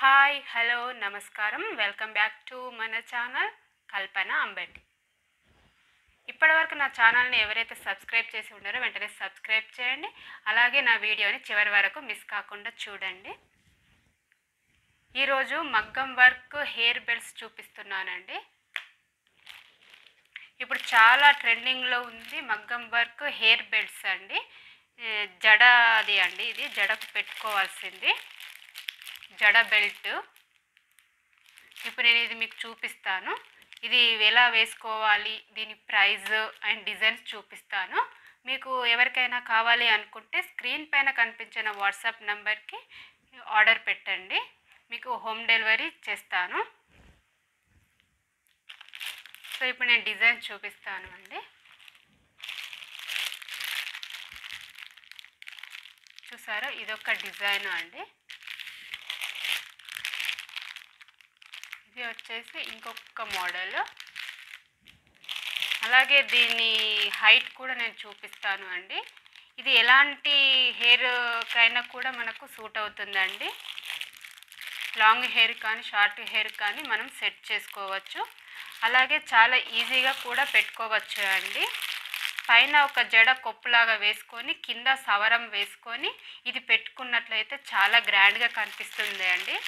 Hi hello నమస్కారం welcome back to మన channel కల్పన అంబటి. ఇప్పటివరకు నా ఛానల్ని ఎవరైతే సబ్స్క్రైబ్ చేసి ఉన్నారో వెంటనే సబ్స్క్రైబ్ చేయండి. అలాగే నా వీడియోని చివరి వరకు మిస్ కాకుండా చూడండి. ఈరోజు మగ్గం వర్క్ హెయిర్ బెల్ట్స్ చూపిస్తున్నానండి. ఇప్పుడు చాలా ట్రెండింగ్లో ఉంది మగ్గం వర్క్ హెయిర్ బెల్ట్స్ అండి. జడది అండి, ఇది జడకు పెట్టుకోవాల్సింది జడ బెల్ట్. ఇప్పుడు నేను ఇది మీకు చూపిస్తాను. ఇది ఎలా వేసుకోవాలి, దీని ప్రైస్ అండ్ డిజైన్స్ చూపిస్తాను. మీకు ఎవరికైనా కావాలి అనుకుంటే స్క్రీన్ పైన కనిపించిన వాట్సాప్ నెంబర్కి ఆర్డర్ పెట్టండి, మీకు హోమ్ డెలివరీ చేస్తాను. సో ఇప్పుడు నేను డిజైన్ చూపిస్తాను అండి. చూసారా, ఇదొక డిజైన్ అండి. ఇది వచ్చేసి ఇంకొక మోడల్. అలాగే దీని హైట్ కూడా నేను చూపిస్తాను అండి. ఇది ఎలాంటి హెయిర్కైనా కూడా మనకు సూట్ అవుతుందండి. లాంగ్ హెయిర్ కానీ షార్ట్ హెయిర్ కానీ మనం సెట్ చేసుకోవచ్చు. అలాగే చాలా ఈజీగా కూడా పెట్టుకోవచ్చు అండి. పైన ఒక జడ కొప్పులాగా వేసుకొని కింద సవరం వేసుకొని ఇది పెట్టుకున్నట్లయితే చాలా గ్రాండ్గా కనిపిస్తుంది అండి.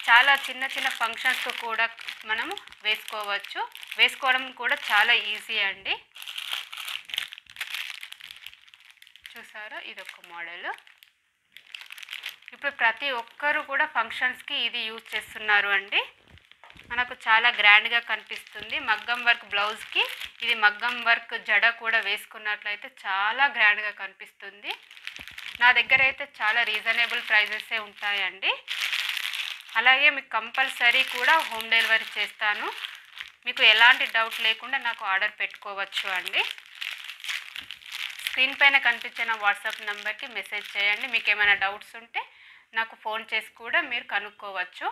చాలా చిన్న చిన్న ఫంక్షన్స్కు కూడా మనము వేసుకోవచ్చు. వేసుకోవడం కూడా చాలా ఈజీ అండి. చూసారా, ఇదొక మోడల్. ఇప్పుడు ప్రతి ఒక్కరు కూడా ఫంక్షన్స్కి ఇది యూజ్ చేస్తున్నారు అండి. మనకు చాలా గ్రాండ్గా కనిపిస్తుంది. మగ్గం వర్క్ బ్లౌజ్కి ఇది మగ్గం వర్క్ జడ కూడా వేసుకున్నట్లయితే చాలా గ్రాండ్గా కనిపిస్తుంది. నా దగ్గర అయితే చాలా రీజనబుల్ ప్రైజెసే ఉంటాయండి. అలాగే మీకు కంపల్సరీ కూడా హోమ్ డెలివరీ చేస్తాను. మీకు ఎలాంటి డౌట్ లేకుండా నాకు ఆర్డర్ పెట్టుకోవచ్చు అండి. స్క్రీన్ పైన కనిపించిన వాట్సాప్ నెంబర్కి మెసేజ్ చేయండి. మీకు ఏమైనా డౌట్స్ ఉంటే నాకు ఫోన్ చేసి కూడా మీరు కనుక్కోవచ్చు.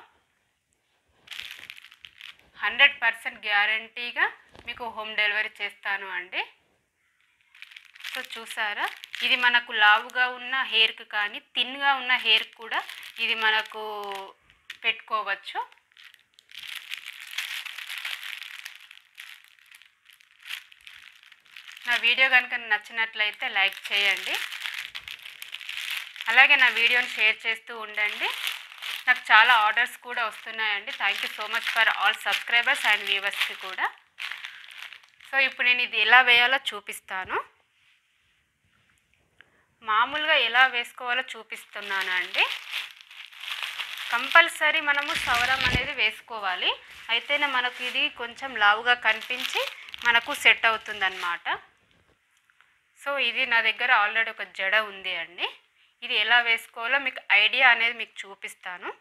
100% గ్యారంటీగా మీకు హోమ్ డెలివరీ చేస్తాను అండి. సో చూసారా, ఇది మనకు లావుగా ఉన్న హెయిర్కి కానీ థిన్గా ఉన్న హెయిర్ కూడా ఇది మనకు పెట్టుకోవచ్చు. నా వీడియో కనుక నచ్చినట్లయితే లైక్ చేయండి. అలాగే నా వీడియోని షేర్ చేస్తూ ఉండండి. నాకు చాలా ఆర్డర్స్ కూడా వస్తున్నాయండి. Thank you so much for all subscribers and వ్యూవర్స్కి కూడా. సో ఇప్పుడు నేను ఇది ఎలా వేయాలో చూపిస్తాను. మామూలుగా ఎలా వేసుకోవాలో చూపిస్తున్నాను అండి. కంపల్సరీ మనము సవరం అనేది వేసుకోవాలి, అయితేనే మనకు ఇది కొంచెం లావుగా కనిపించి మనకు సెట్ అవుతుందన్నమాట. సో ఇది నా దగ్గర ఆల్రెడీ ఒక జడ ఉంది అండి. ఇది ఎలా వేసుకోవాలో మీకు ఐడియా అనేది మీకు చూపిస్తాను.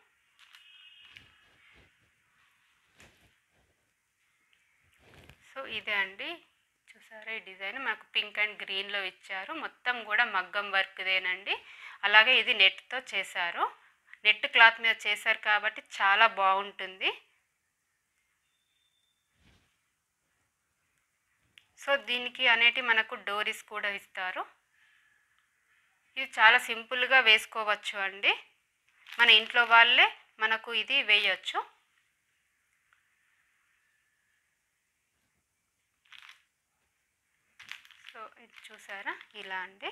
సో ఇదే అండి, చూసారా ఈ డిజైన్ మనకు పింక్ అండ్ గ్రీన్లో ఇచ్చారు. మొత్తం కూడా మగ్గం వర్క్దేనండి. అలాగే ఇది నెట్తో చేశారు, నెట్ క్లాత్ మీద చేశారు కాబట్టి చాలా బాగుంటుంది. సో దీనికి అనేటి మనకు డోరీస్ కూడా ఇస్తారు. ఇది చాలా సింపుల్గా వేసుకోవచ్చు అండి. మన ఇంట్లో వాళ్ళే మనకు ఇది వేయచ్చు. సో ఇది చూసారా, ఇలా అండి,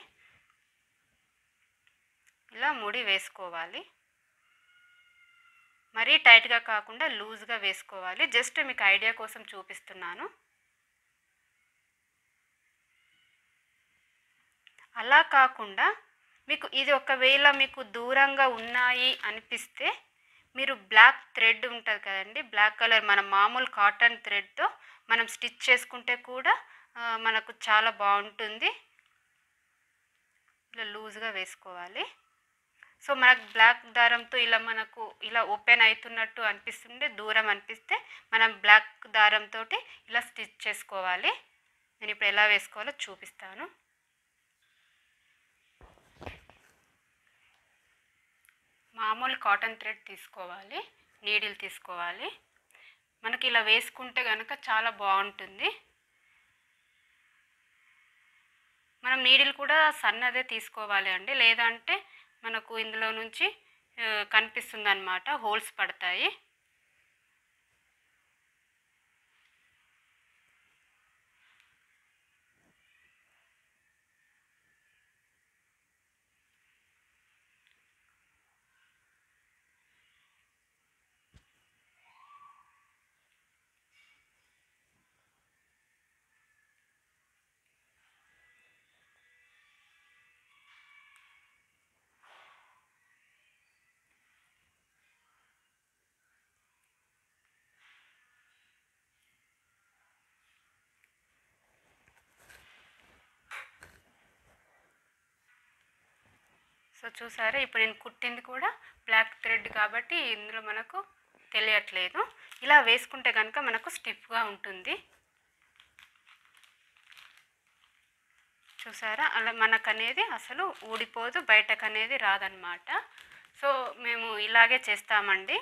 ఇలా ముడి వేసుకోవాలి. మరీ టైట్గా కాకుండా లూజ్గా వేసుకోవాలి. జస్ట్ మీకు ఐడియా కోసం చూపిస్తున్నాను. అలా కాకుండా మీకు ఇది ఒకవేళ మీకు దూరంగా ఉన్నాయి అనిపిస్తే మీరు బ్లాక్ థ్రెడ్ ఉంటుంది కదండి, బ్లాక్ కలర్ మన మామూలు కాటన్ థ్రెడ్తో మనం స్టిచ్ చేసుకుంటే కూడా మనకు చాలా బాగుంటుంది. ఇలా లూజ్గా వేసుకోవాలి. సో మనకు బ్లాక్ దారంతో ఇలా మనకు ఇలా ఓపెన్ అవుతున్నట్టు అనిపిస్తుంటే, దూరం అనిపిస్తే మనం బ్లాక్ దారంతో ఇలా స్టిచ్ చేసుకోవాలి. నేను ఇప్పుడు ఎలా వేసుకోవాలో చూపిస్తాను. మామూలు కాటన్ థ్రెడ్ తీసుకోవాలి, నీడిల్ తీసుకోవాలి. మనకి ఇలా వేసుకుంటే కనుక చాలా బాగుంటుంది. మనం నీడిల్ కూడా సన్నదే తీసుకోవాలి అండి, లేదంటే మనకు ఇందులో నుంచి కనిపిస్తుందన్నమాట, హోల్స్ పడతాయి. సో చూసారా, ఇప్పుడు నేను కుట్టింది కూడా బ్లాక్ థ్రెడ్ కాబట్టి ఇందులో మనకు తెలియట్లేదు. ఇలా వేసుకుంటే కనుక మనకు స్టిఫ్గా ఉంటుంది. చూసారా, అలా మనకనేది అసలు ఊడిపోదు, బయటకు అనేది రాదన్నమాట. సో మేము ఇలాగే చేస్తామండి.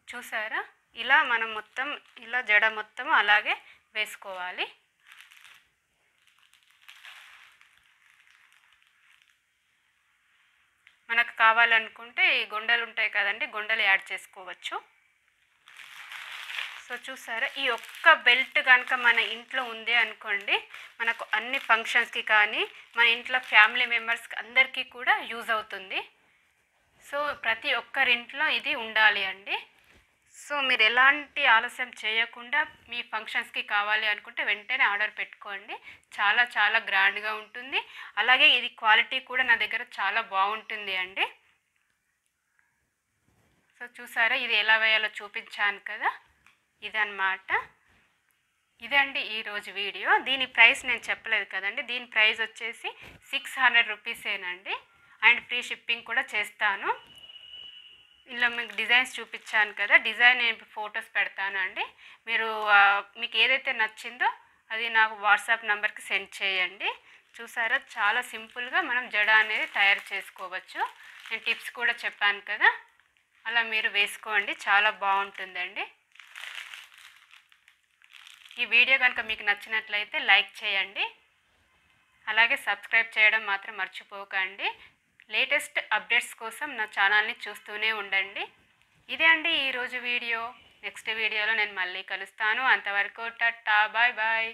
చూసారా, ఇలా మనం మొత్తం ఇలా జడ మొత్తం అలాగే వేసుకోవాలి. మనకు కావాలనుకుంటే ఈ గొండలు ఉంటాయి కదండి, గొండలు యాడ్ చేసుకోవచ్చు. సో చూసారా, ఈ ఒక్క బెల్ట్ కనుక మన ఇంట్లో ఉంది అనుకోండి, మనకు అన్ని ఫంక్షన్స్కి కానీ మన ఇంట్లో ఫ్యామిలీ మెంబర్స్కి అందరికీ కూడా యూజ్ అవుతుంది. సో ప్రతి ఒక్కరింట్లో ఇది ఉండాలి అండి. సో మీరు ఎలాంటి ఆలస్యం చేయకుండా మీ ఫంక్షన్స్కి కావాలి అనుకుంటే వెంటనే ఆర్డర్ పెట్టుకోండి. చాలా చాలా గ్రాండ్గా ఉంటుంది. అలాగే ఇది క్వాలిటీ కూడా నా దగ్గర చాలా బాగుంటుంది అండి. సో చూసారా, ఇది ఎలా వేయాలో చూపించాను కదా, ఇదన్నమాట. ఇదండి ఈరోజు వీడియో. దీని ప్రైస్ నేను చెప్పలేదు కదండి, దీని ప్రైస్ వచ్చేసి 600 రూపీసేనండి. అండ్ ఫ్రీ షిప్పింగ్ కూడా చేస్తాను. ఇలా మీకు డిజైన్స్ చూపించాను కదా, డిజైన్ నేను ఫొటోస్ పెడతాను అండి. మీరు మీకు ఏదైతే నచ్చిందో అది నాకు వాట్సాప్ నెంబర్కి సెండ్ చేయండి. చూసారా, చాలా సింపుల్గా మనం జడ అనేది తయారు చేసుకోవచ్చు. నేను టిప్స్ కూడా చెప్పాను కదా, అలా మీరు వేసుకోండి, చాలా బాగుంటుందండి. ఈ వీడియో కనుక మీకు నచ్చినట్లయితే లైక్ చేయండి, అలాగే సబ్స్క్రైబ్ చేయడం మాత్రం మర్చిపోకండి. లేటెస్ట్ అప్డేట్స్ కోసం నా ఛానల్ని చూస్తూనే ఉండండి. ఇదే అండి ఈరోజు వీడియో. నెక్స్ట్ వీడియోలో నేను మళ్ళీ కలుస్తాను. అంతవరకు టాటా, బాయ్ బాయ్.